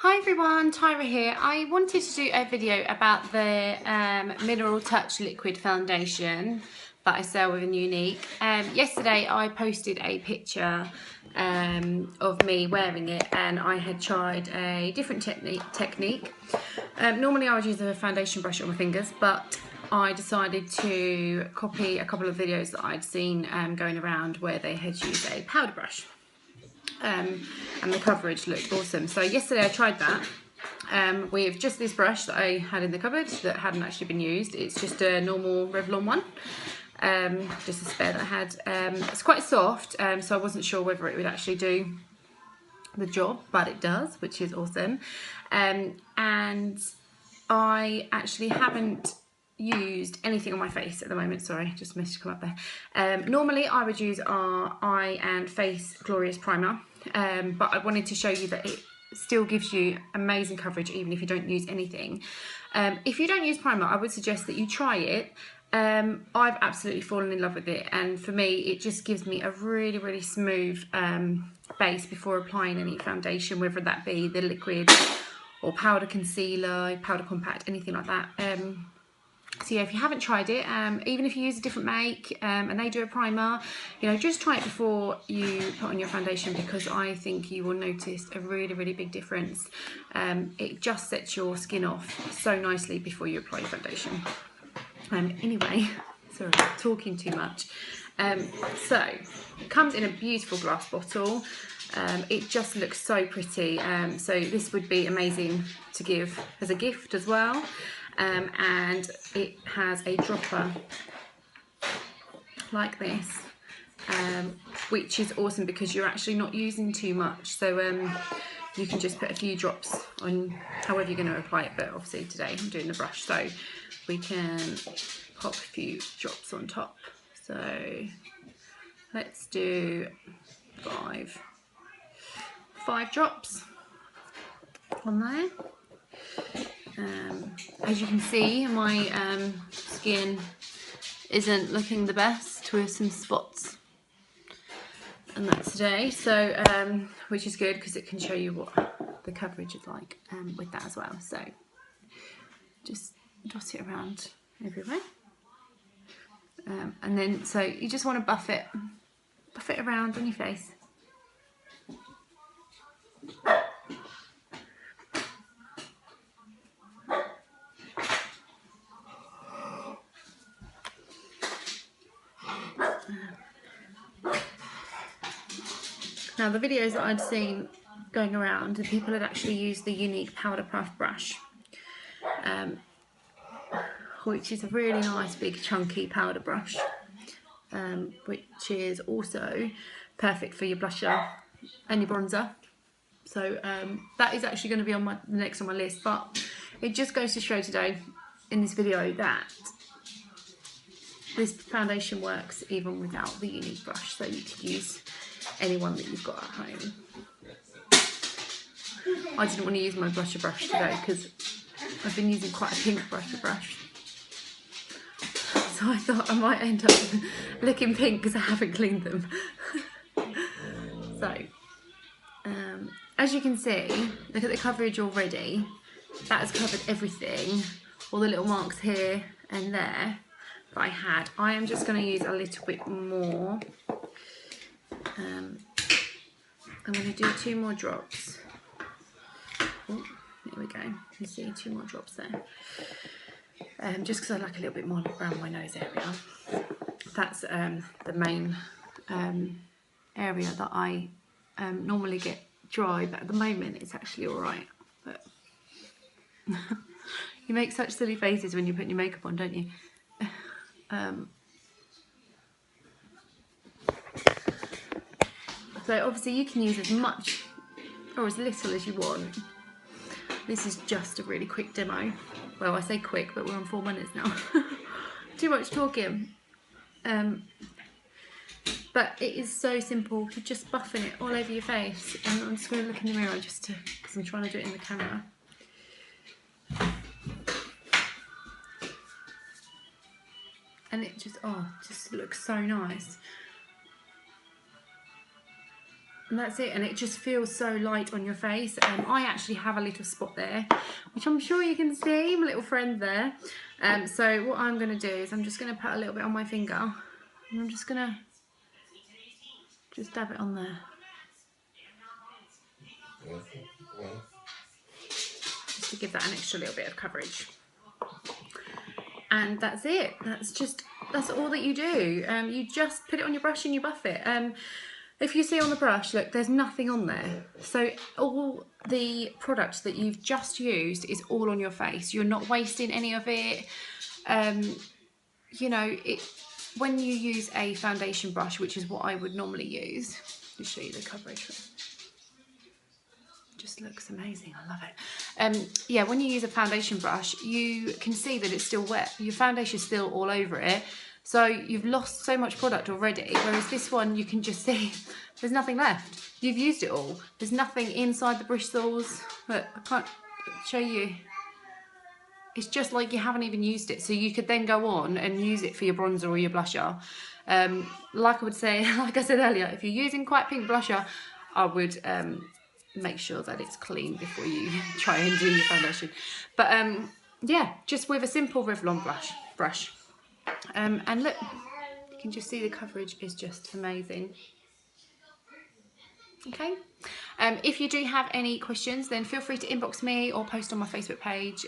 Hi everyone, Tyra here. I wanted to do a video about the Mineral Touch Liquid Foundation that I sell with Younique. Yesterday I posted a picture of me wearing it, and I had tried a different technique. Normally I would use a foundation brush on my fingers, but I decided to copy a couple of videos that I'd seen going around where they had used a powder brush. And the coverage looked awesome. So yesterday I tried that with just this brush that I had in the cupboard that hadn't actually been used. It's just a normal Revlon one, just a spare that I had. It's quite soft, so I wasn't sure whether it would actually do the job, but it does, which is awesome. And I actually haven't used anything on my face at the moment. Sorry, just missed to come up there. Normally I would use our Eye and Face Glorious Primer, but I wanted to show you that it still gives you amazing coverage even if you don't use anything. If you don't use primer, I would suggest that you try it. I've absolutely fallen in love with it, and for me it just gives me a really smooth base before applying any foundation, whether that be the liquid or powder concealer, powder compact, anything like that. So yeah, if you haven't tried it, even if you use a different make and they do a primer, you know, just try it before you put on your foundation, because I think you will notice a really big difference. It just sets your skin off so nicely before you apply your foundation. Anyway, sorry, talking too much. So it comes in a beautiful glass bottle. It just looks so pretty. So this would be amazing to give as a gift as well. And it has a dropper like this, which is awesome because you're actually not using too much. So you can just put a few drops on however you're going to apply it, but obviously today I'm doing the brush, so we can pop a few drops on top. So let's do five drops on there. As you can see, my skin isn't looking the best with some spots and that today, so which is good because it can show you what the coverage is like with that as well. So just dot it around everywhere, and then so you just want to buff it around on your face. Now the videos that I'd seen going around, the people had actually used the Younique Powder Puff brush, which is a really nice big chunky powder brush, which is also perfect for your blusher and your bronzer. So that is actually going to be on the next on my list, but it just goes to show today in this video that this foundation works even without the Younique brush, so you could use any one that you've got at home. I didn't want to use my blusher brush today because I've been using quite a pink blusher brush, so I thought I might end up looking pink because I haven't cleaned them. So as you can see, look at the coverage already. That has covered everything, all the little marks here and there that I had. I am just going to use a little bit more. I'm going to do 2 more drops. Oh, there we go. You see 2 more drops there. Just because I like a little bit more around my nose area. That's the main area that I normally get dry, but at the moment it's actually alright. But you make such silly faces when you're putting your makeup on, don't you? So obviously you can use as much or as little as you want. This is just a really quick demo. Well, I say quick, but we're on 4 minutes now. Too much talking. But it is so simple. You're just buffing it all over your face. And I'm just going to look in the mirror just because I'm trying to do it in the camera. And it just looks so nice. And that's it, and it just feels so light on your face. I actually have a little spot there, which I'm sure you can see, my little friend there. So what I'm going to do is I'm just going to put a little bit on my finger, and I'm just going to just dab it on there. Just to give that an extra little bit of coverage. And that's it. That's all that you do. You just put it on your brush and you buff it. If you see on the brush, look, there's nothing on there. So all the products that you've just used is all on your face. You're not wasting any of it. You know, when you use a foundation brush, which is what I would normally use, to show you the coverage. Just looks amazing. I love it. Yeah, when you use a foundation brush, you can see that it's still wet. Your foundation's still all over it. So you've lost so much product already, whereas this one you can just see there's nothing left. You've used it all. There's nothing inside the bristles. Look, I can't show you. It's just like you haven't even used it. So you could then go on and use it for your bronzer or your blusher. Like I said earlier, if you're using quite pink blusher, I would make sure that it's clean before you try and do your foundation. But yeah, just with a simple Revlon brush. And look, you can just see the coverage is just amazing. Okay, if you do have any questions, then feel free to inbox me or post on my Facebook page.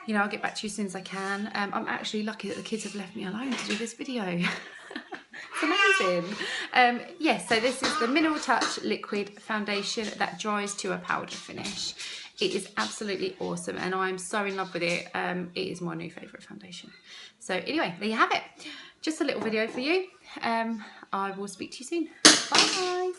You know, I'll get back to you as soon as I can. I'm actually lucky that the kids have left me alone to do this video. It's amazing. Yes, so this is the Mineral Touch Liquid Foundation that dries to a powder finish. It is absolutely awesome and I'm so in love with it. It is my new favourite foundation. So anyway, there you have it. Just a little video for you. I will speak to you soon. Bye.